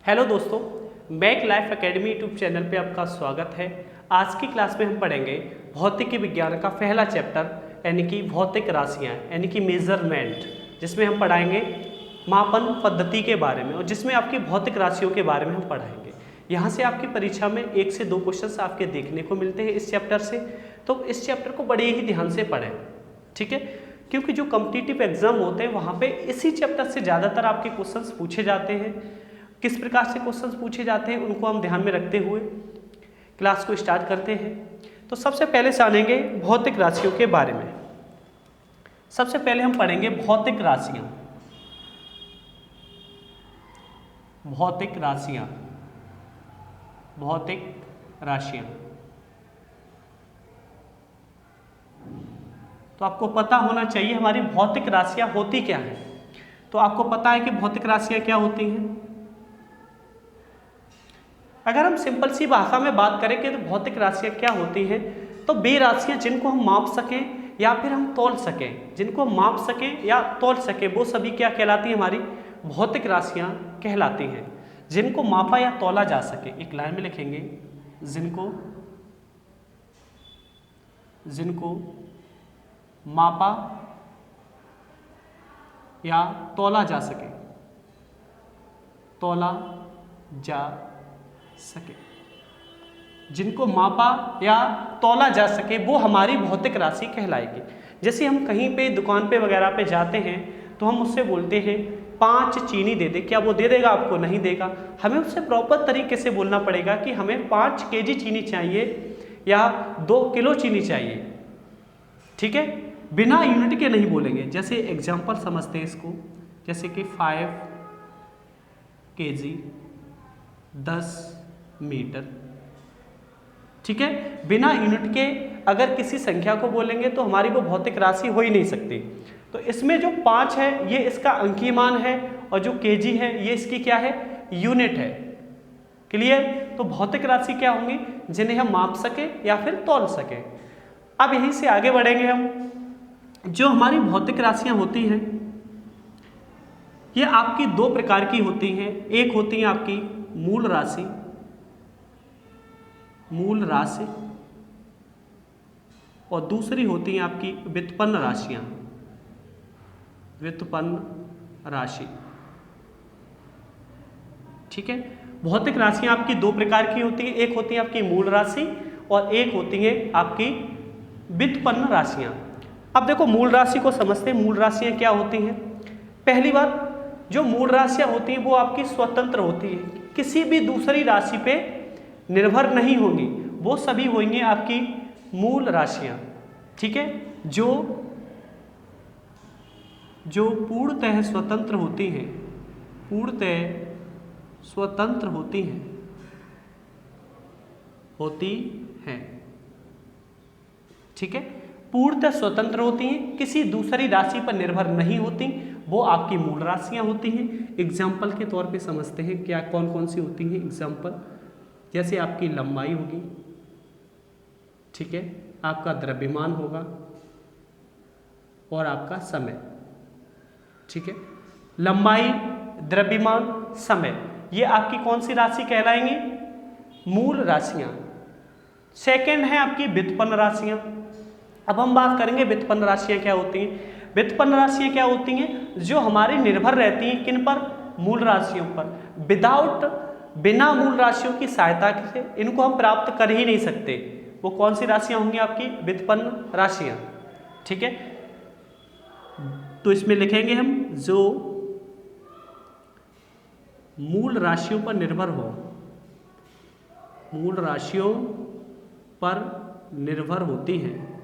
Hello दोस्तों, Mac life academy YouTube channel पे आपका स्वागत है। आज की क्लास में हम पढ़ेंगे भौतिकी विज्ञान का पहला चैप्टर यानी कि भौतिक राशियाँ यानी कि मेजरमेंट, जिसमें हम पढ़ाएंगे मापन पद्धति के बारे में और जिसमें आपकी भौतिक राशियों के बारे में हम पढ़ाएंगे। यहाँ से आपकी परीक्षा में 1 से 2 क्वेश्चन आपके देखने को मिलते हैं इस चैप्टर से, तो इस चैप्टर को बड़े ही ध्यान से पढ़ें, ठीक है। क्योंकि जो कॉम्पिटिटिव एग्जाम होते हैं वहाँ पे इसी चैप्टर से ज़्यादातर आपके क्वेश्चंस पूछे जाते हैं। किस प्रकार से क्वेश्चंस पूछे जाते हैं उनको हम ध्यान में रखते हुए क्लास को स्टार्ट करते हैं। तो सबसे पहले जानेंगे भौतिक राशियों के बारे में। सबसे पहले हम पढ़ेंगे भौतिक राशियाँ। भौतिक राशियाँ, भौतिक राशियाँ। तो आपको पता होना चाहिए हमारी भौतिक राशियाँ होती क्या है। तो आपको पता है कि भौतिक राशियाँ क्या होती हैं। अगर हम सिंपल सी भाषा में बात करें कि तो भौतिक राशियाँ क्या होती हैं, तो वे राशियाँ जिनको हम माप सकें या फिर हम तौल सकें, जिनको हम माप सकें या तौल सकें, वो सभी क्या कहलाती हैं, हमारी भौतिक राशियाँ कहलाती हैं। जिनको मापा या तौला जा सके, एक लाइन में लिखेंगे, जिनको मापा या तौला जा सके, तौला जा सके, जिनको मापा या तौला जा सके वो हमारी भौतिक राशि कहलाएगी। जैसे हम कहीं पे दुकान पे वगैरह पे जाते हैं तो हम उससे बोलते हैं 5 चीनी दे दे, क्या वो दे देगा आपको? नहीं देगा। हमें उससे प्रॉपर तरीके से बोलना पड़ेगा कि हमें 5 केजी चीनी चाहिए या 2 किलो चीनी चाहिए, ठीक है। बिना यूनिट के नहीं बोलेंगे। जैसे एग्जाम्पल समझते हैं इसको, जैसे कि 5 केजी 10 मीटर, ठीक है। बिना यूनिट के अगर किसी संख्या को बोलेंगे तो हमारी वो भौतिक राशि हो ही नहीं सकती। तो इसमें जो 5 है ये इसका अंकीय मान है और जो केजी है ये इसकी क्या है? यूनिट है। क्लियर? तो भौतिक राशि क्या होंगी? जिन्हें हम माप सके या फिर तौल सके। अब यहीं से आगे बढ़ेंगे हम। जो हमारी भौतिक राशियां होती हैं ये आपकी 2 प्रकार की होती हैं। एक होती है आपकी मूल राशि, और दूसरी होती है आपकी व्युत्पन्न राशियां, व्युत्पन्न राशि, ठीक है। भौतिक राशियां आपकी 2 प्रकार की होती है। एक होती है आपकी मूल राशि और एक होती है आपकी व्युत्पन्न राशियां। अब देखो मूल राशि को समझते हैं। मूल राशियां क्या होती हैं? पहली बात, जो मूल राशियां होती हैं वो आपकी स्वतंत्र होती है, किसी भी दूसरी राशि पे निर्भर नहीं होंगी। वो सभी होंगी आपकी मूल राशियां, ठीक है। जो पूर्णतः स्वतंत्र होती हैं, पूर्णतः स्वतंत्र होती हैं, ठीक है। पूर्णतः स्वतंत्र होती हैं, किसी दूसरी राशि पर निर्भर नहीं होती, वो आपकी मूल राशियां होती हैं। एग्जाम्पल के तौर पे समझते हैं क्या कौन कौन सी होती हैं। एग्जाम्पल जैसे आपकी लंबाई होगी, ठीक है, आपका द्रव्यमान होगा और आपका समय, ठीक है। लंबाई, द्रव्यमान, समय, ये आपकी कौन सी राशि कहलाएंगी? मूल राशियां। सेकंड है आपकी व्युत्पन्न राशियां। अब हम बात करेंगे व्युत्पन्न राशियां क्या होती हैं। व्युत्पन्न राशियां क्या होती हैं? जो हमारी निर्भर रहती हैं किन पर? मूल राशियों पर। बिना मूल राशियों की सहायता से इनको हम प्राप्त कर ही नहीं सकते। वो कौन सी राशियां होंगी? आपकी व्युत्पन्न राशियां, ठीक है। तो इसमें लिखेंगे हम जो मूल राशियों पर निर्भर हो, मूल राशियों पर निर्भर होती हैं,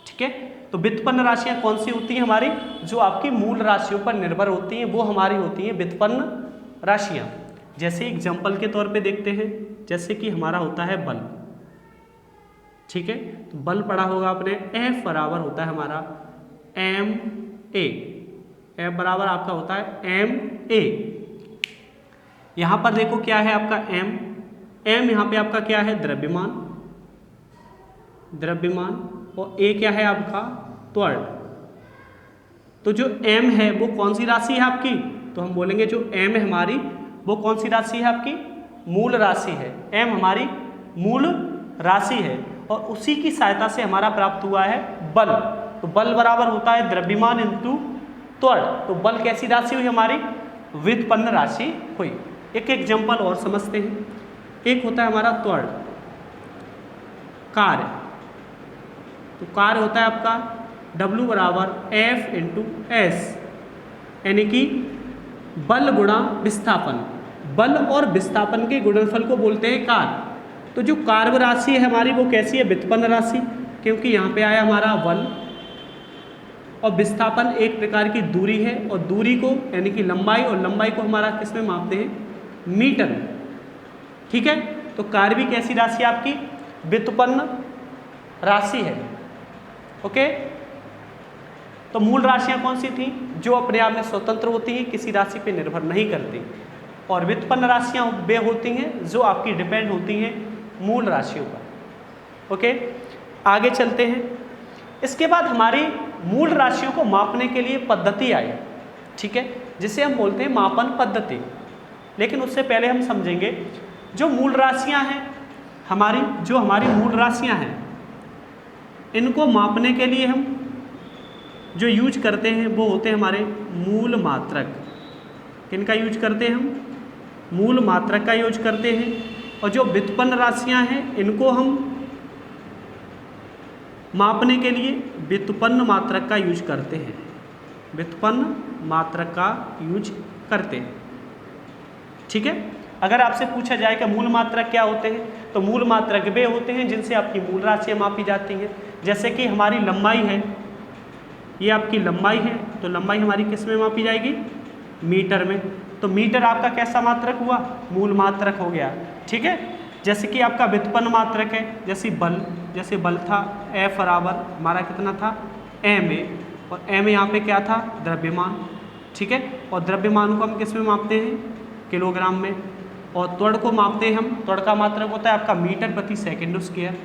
ठीक है। तो व्युत्पन्न राशियां कौन सी होती हैं हमारी? जो आपकी मूल राशियों पर निर्भर होती हैं वो हमारी होती हैं व्युत्पन्न राशियां। जैसे एग्जांपल के तौर पे देखते हैं, जैसे कि हमारा होता है बल, ठीक है। तो बल पढ़ा होगा आपने, F बराबर होता है हमारा ma, F बराबर आपका होता है ma। यहां पर देखो क्या है आपका m यहाँ पे आपका क्या है? द्रव्यमान, और a क्या है आपका? त्वरण, तो जो m है वो कौन सी राशि है आपकी, तो हम बोलेंगे जो m है हमारी वो कौन सी राशि है आपकी, मूल राशि है। m हमारी मूल राशि है और उसी की सहायता से हमारा प्राप्त हुआ है बल। तो बल बराबर होता है द्रव्यमान इंटू त्वरण। तो बल कैसी राशि हुई हमारी, व्युत्पन्न राशि हुई। एक एग्जाम्पल और समझते हैं। एक होता है हमारा त्वरण, कार्य। तो कार्य होता है आपका W बराबर F इंटू एस, यानी कि बल गुणा विस्थापन। बल और विस्थापन के गुणनफल को बोलते हैं कार्य। तो जो कार्य राशि है हमारी वो कैसी है, व्युत्पन्न राशि, क्योंकि यहाँ पे आया हमारा बल और विस्थापन एक प्रकार की दूरी है और दूरी को यानी कि लंबाई, और लंबाई को हमारा किस में मापते हैं, मीटर। ठीक है, तो कार्य भी कैसी राशि आपकी, व्युत्पन्न राशि है। ओके, तो मूल राशियां कौन सी थी, जो अपने आप में स्वतंत्र होती हैं, किसी राशि पे निर्भर नहीं करती, और व्युत्पन्न राशियां वे होती हैं जो आपकी डिपेंड होती हैं मूल राशियों पर। ओके, आगे चलते हैं। इसके बाद हमारी मूल राशियों को मापने के लिए पद्धति आई, ठीक है, जिसे हम बोलते हैं मापन पद्धति। लेकिन उससे पहले हम समझेंगे जो मूल राशियां हैं हमारी, जो हमारी मूल राशियां हैं, इनको मापने के लिए हम जो यूज करते हैं वो होते हैं हमारे मूल मात्रक। किनका यूज करते हैं हम, मूल मात्रक का यूज करते हैं। और जो व्युत्पन्न राशियां हैं इनको हम मापने के लिए व्युत्पन्न मात्रक का यूज करते हैं, व्युत्पन्न मात्रक का यूज करते हैं। ठीक है, अगर आपसे पूछा जाए कि मूल मात्रक क्या होते हैं, तो मूल मात्रक वे होते हैं जिनसे आपकी मूल राशियाँ मापी जाती हैं। जैसे कि हमारी लंबाई है, ये आपकी लंबाई है, तो लंबाई हमारी किस में मापी जाएगी, मीटर में। तो मीटर आपका कैसा मात्रक हुआ, मूल मात्रक हो गया। ठीक है, जैसे कि आपका व्युत्पन्न मात्रक है, जैसे बल था F बराबर हमारा कितना था, ma, और ma यहाँ पे क्या था, द्रव्यमान। ठीक है, और द्रव्यमान को हम किस में मापते हैं, किलोग्राम में। और त्वरण को मापते हैं हम, त्वरण का मात्रक होता है आपका मीटर प्रति सेकंड स्क्वायर।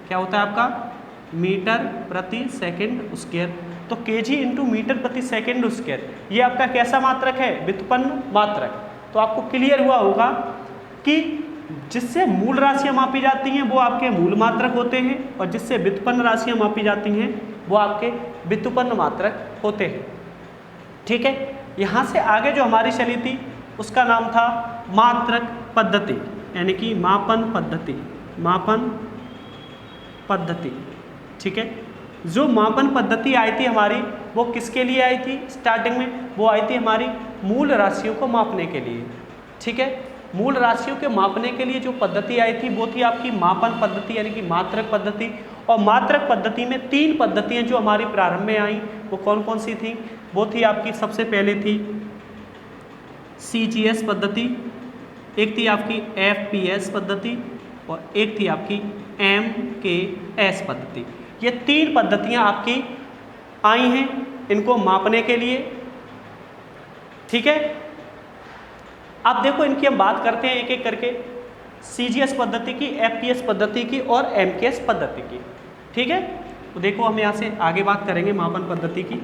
क्या होता है आपका, मीटर प्रति सेकंड स्क्वायर। तो केजी इंटू मीटर प्रति सेकंड स्क्वायर, ये आपका कैसा मात्रक है, व्युत्पन्न मात्रक। तो आपको क्लियर हुआ होगा कि जिससे मूल राशियां मापी जाती हैं वो आपके मूल मात्रक होते हैं, और जिससे व्युत्पन्न राशियां मापी जाती हैं वो आपके व्युत्पन्न मात्रक होते हैं। ठीक है, यहाँ से आगे जो हमारी चली थी उसका नाम था मात्रक पद्धति, यानी कि मापन पद्धति, मापन पद्धति। ठीक है, जो मापन पद्धति आई थी हमारी वो किसके लिए आई थी, स्टार्टिंग में वो आई थी हमारी मूल राशियों को मापने के लिए। ठीक है, मूल राशियों के मापने के लिए जो पद्धति आई थी वो थी आपकी मापन पद्धति, यानी कि मात्रक पद्धति। और मात्रक पद्धति में 3 पद्धतियाँ जो हमारी प्रारंभ में आई वो कौन कौन सी थी, वो थी आपकी सबसे पहले थी CGS पद्धति, एक थी आपकी FPS पद्धति, और एक थी आपकी MKS पद्धति। ये 3 पद्धतियाँ आपकी आई हैं इनको मापने के लिए। ठीक है, अब देखो इनकी हम बात करते हैं एक एक करके, CGS पद्धति की, FPS पद्धति की और MKS पद्धति की। ठीक है, तो देखो हम यहाँ से आगे बात करेंगे मापन पद्धति की।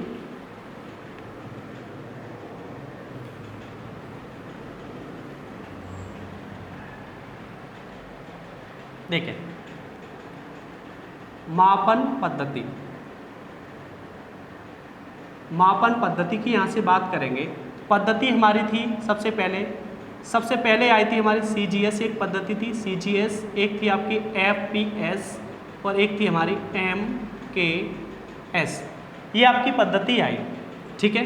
देखें, मापन पद्धति, मापन पद्धति की यहाँ से बात करेंगे। पद्धति हमारी थी सबसे पहले आई थी हमारी CGS, एक पद्धति थी CGS, एक थी आपकी FPS और एक थी हमारी MKS। ये आपकी पद्धति आई। ठीक है,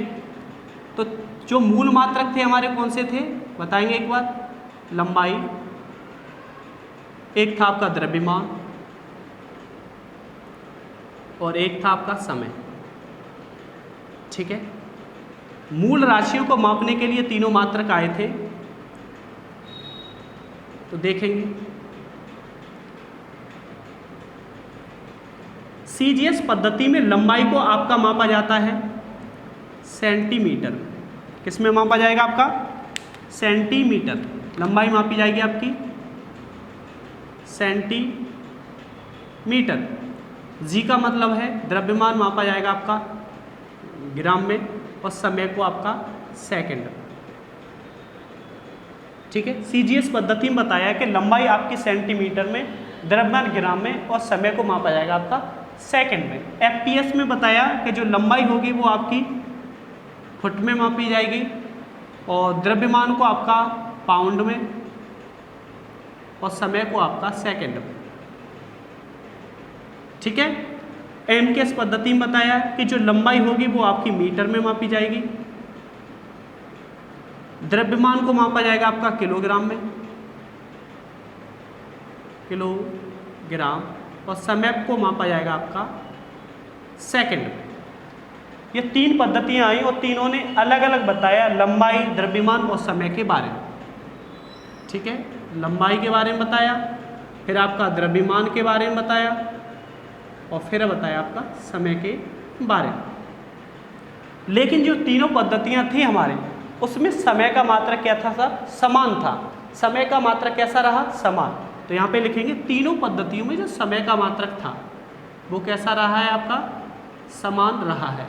तो जो मूल मात्रक थे हमारे कौन से थे बताएंगे एक बार, लंबाई, एक था आपका द्रव्यमान और एक था आपका समय। ठीक है, मूल राशियों को मापने के लिए तीनों मात्रक आए थे। तो देखेंगे CGS पद्धति में लंबाई को आपका मापा जाता है सेंटीमीटर। किस में मापा जाएगा आपका, सेंटीमीटर। लंबाई मापी जाएगी आपकी सेंटीमीटर। G का मतलब है द्रव्यमान, मापा जाएगा आपका ग्राम में। और समय को आपका सेकंड। ठीक है, सीजीएस पद्धति में बताया कि लंबाई आपकी सेंटीमीटर में, द्रव्यमान ग्राम में और समय को मापा जाएगा आपका सेकंड में। एफपीएस में बताया कि जो लंबाई होगी वो आपकी फुट में मापी जाएगी और द्रव्यमान को आपका पाउंड में और समय को आपका सेकंड में। ठीक है, एमकेएस पद्धति में बताया कि जो लंबाई होगी वो आपकी मीटर में मापी जाएगी, द्रव्यमान को मापा जाएगा आपका किलोग्राम में, किलोग्राम, और समय को मापा जाएगा आपका सेकंड में। ये 3 पद्धतियां आई और तीनों ने अलग अलग बताया लंबाई, द्रव्यमान और समय के बारे में। ठीक है, लंबाई के बारे में बताया, फिर आपका द्रव्यमान के बारे में बताया और फिर बताया आपका समय के बारे में। लेकिन जो तीनों पद्धतियां थी हमारे, उसमें समय का मात्रक क्या था सर? समान था। समय का मात्रक कैसा रहा? समान। तो यहाँ पे लिखेंगे तीनों पद्धतियों में जो समय का मात्रक था वो कैसा रहा है? आपका समान रहा है।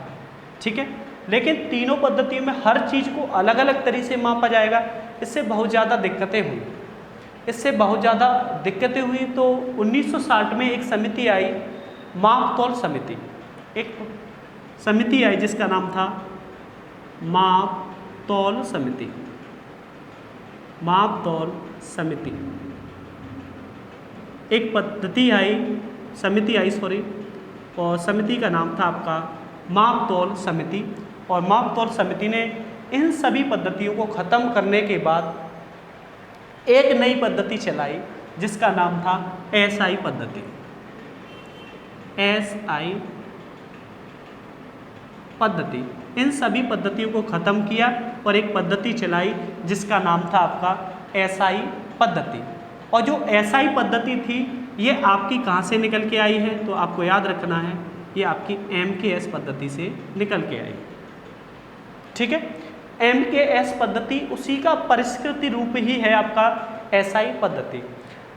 ठीक है, लेकिन तीनों पद्धतियों में हर चीज़ को अलग अलग तरीके से मापा जाएगा, इससे बहुत ज़्यादा दिक्कतें हुई। तो 1960 में एक समिति आई, माप तौल समिति। एक समिति आई जिसका नाम था माप तौल समिति। माप तौल समिति एक पद्धति आई, समिति आई सॉरी, और समिति का नाम था आपका माप तौल समिति। और माप तौल समिति ने इन सभी पद्धतियों को ख़त्म करने के बाद एक नई पद्धति चलाई जिसका नाम था एसआई पद्धति। एसआई पद्धति, इन सभी पद्धतियों को ख़त्म किया और एक पद्धति चलाई जिसका नाम था आपका एसआई पद्धति। और जो एसआई पद्धति थी ये आपकी कहाँ से निकल के आई है? तो आपको याद रखना है, ये आपकी एमकेएस पद्धति से निकल के आई। ठीक है, एमकेएस पद्धति उसी का परिष्कृत रूप ही है आपका एसआई पद्धति।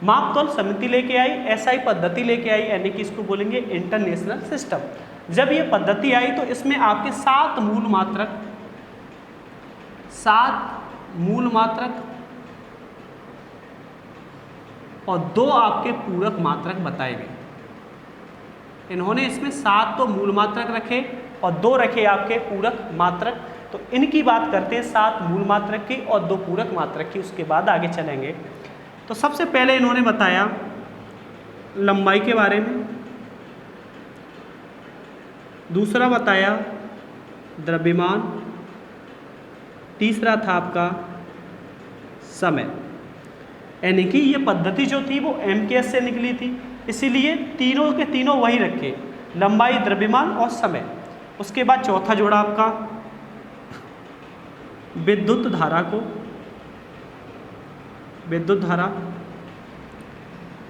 माप तौल समिति लेके आई, एसआई पद्धति लेके आई, यानी कि इसको बोलेंगे इंटरनेशनल सिस्टम। जब ये पद्धति आई तो इसमें आपके 7 मूल मात्रक और 2 आपके पूरक मात्रक बताए गए। इन्होंने इसमें 7 तो मूल मात्रक रखे और 2 रखे आपके पूरक मात्रक। तो इनकी बात करते हैं 7 मूल मात्रक की और 2 पूरक मात्रक की, उसके बाद आगे चलेंगे। तो सबसे पहले इन्होंने बताया लंबाई के बारे में, दूसरा बताया द्रव्यमान, तीसरा था आपका समय। यानी कि ये पद्धति जो थी वो एमकेएस से निकली थी, इसीलिए तीनों के तीनों वही रखे, लंबाई, द्रव्यमान और समय। उसके बाद चौथा जोड़ा आपका विद्युत धारा को, विद्युत धारा।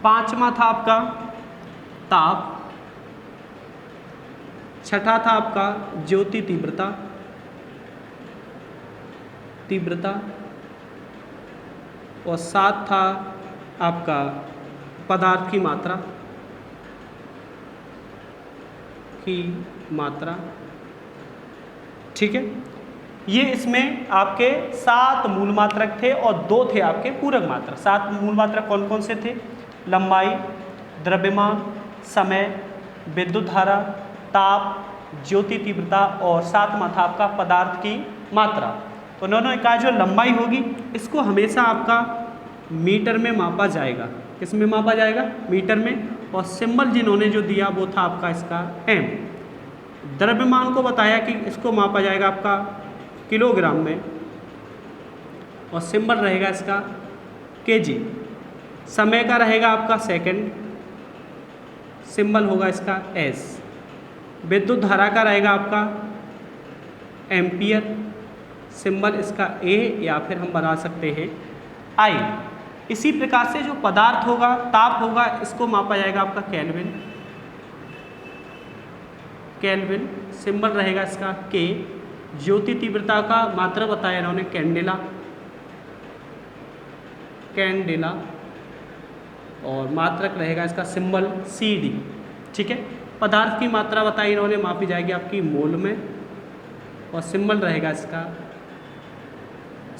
पांचवा था आपका ताप। छठा था आपका ज्योति तीव्रता, और 7 था आपका पदार्थ की मात्रा। ठीक है, ये इसमें आपके 7 मूल मात्रक थे और 2 थे आपके पूरक मात्रक। 7 मूल मात्रक कौन कौन से थे? लंबाई, द्रव्यमान, समय, विद्युत धारा, ताप, ज्योति तीव्रता, और 7वां था आपका पदार्थ की मात्रा। तो उन्होंने कहा जो लंबाई होगी इसको हमेशा आपका मीटर में मापा जाएगा। किस में मापा जाएगा? मीटर में। और सिंबल जिन्होंने जो दिया वो था आपका इसका एम। द्रव्यमान को बताया कि इसको मापा जाएगा आपका किलोग्राम में और सिंबल रहेगा इसका केजी। समय का रहेगा आपका सेकंड, सिंबल होगा इसका एस। विद्युत धारा का रहेगा आपका एम्पियर, सिंबल इसका ए, या फिर हम बना सकते हैं आई। इसी प्रकार से जो पदार्थ होगा, ताप होगा, इसको मापा जाएगा आपका केल्विन, सिंबल रहेगा इसका के। ज्योति तीव्रता का मात्रा बताया इन्होंने कैंडेला, और मात्रक रहेगा इसका सिंबल CD। ठीक है, पदार्थ की मात्रा बताई इन्होंने, मापी जाएगी आपकी मोल में, और सिंबल रहेगा इसका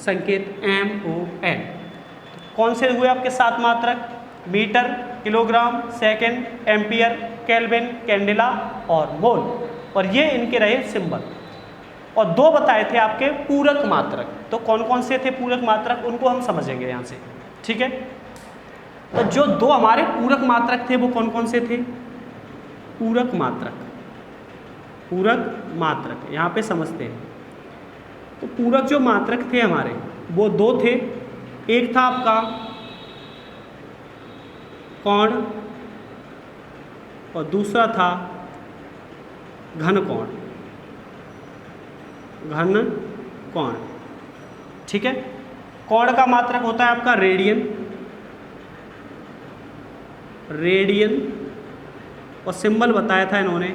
संकेत MON। कौन से हुए आपके 7 मात्रक? Metre, kilogram, second, ampere, kelvin, candela और मोल, और ये इनके रहे सिंबल। और 2 बताए थे आपके पूरक मात्रक, तो कौन कौन से थे पूरक मात्रक उनको हम समझेंगे यहाँ से, ठीक है। तो जो 2 हमारे पूरक मात्रक थे वो कौन कौन से थे? पूरक मात्रक, पूरक मात्रक यहाँ पे समझते हैं। तो पूरक जो मात्रक थे हमारे वो 2 थे। एक था आपका कोण और दूसरा था घन कोण, घन कोण, ठीक है। कोण का मात्रक होता है आपका रेडियन, रेडियन, और सिंबल बताया था इन्होंने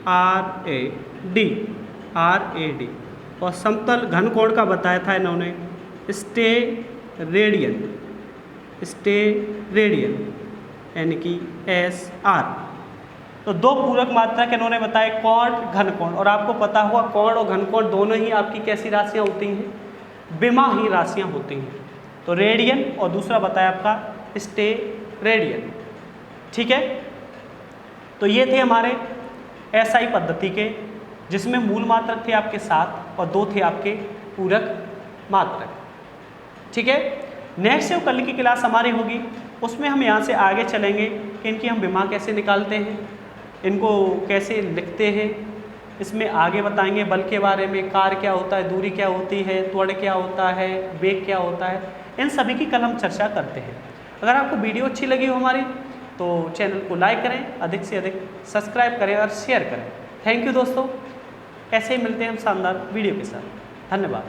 RAD, RAD, और समतल घन कोण का बताया था इन्होंने स्टेरेडियन, स्टेरेडियन यानी कि SR। तो 2 पूरक मात्रक इन्होंने बताए, कोण, घन कोण। और आपको पता हुआ कोण और घन कोण दोनों ही आपकी कैसी राशियाँ होती हैं? विमाही राशियाँ होती हैं। तो रेडियन और दूसरा बताया आपका स्टेरेडियन, ठीक है। तो ये थे हमारे SI पद्धति के, जिसमें मूल मात्रक थे आपके 7 और 2 थे आपके पूरक मात्रक, ठीक है। नेक्स्ट जो कल की क्लास हमारी होगी उसमें हम यहाँ से आगे चलेंगे कि इनकी हम विमा कैसे निकालते हैं, इनको कैसे लिखते हैं, इसमें आगे बताएंगे बल के बारे में, कार्य क्या होता है, दूरी क्या होती है, त्वरण क्या होता है, वेग क्या होता है, इन सभी की कल हम चर्चा करते हैं। अगर आपको वीडियो अच्छी लगी हो हमारी तो चैनल को लाइक करें, अधिक से अधिक सब्सक्राइब करें और शेयर करें। थैंक यू दोस्तों, ऐसे ही मिलते हैं हम शानदार वीडियो के साथ। धन्यवाद।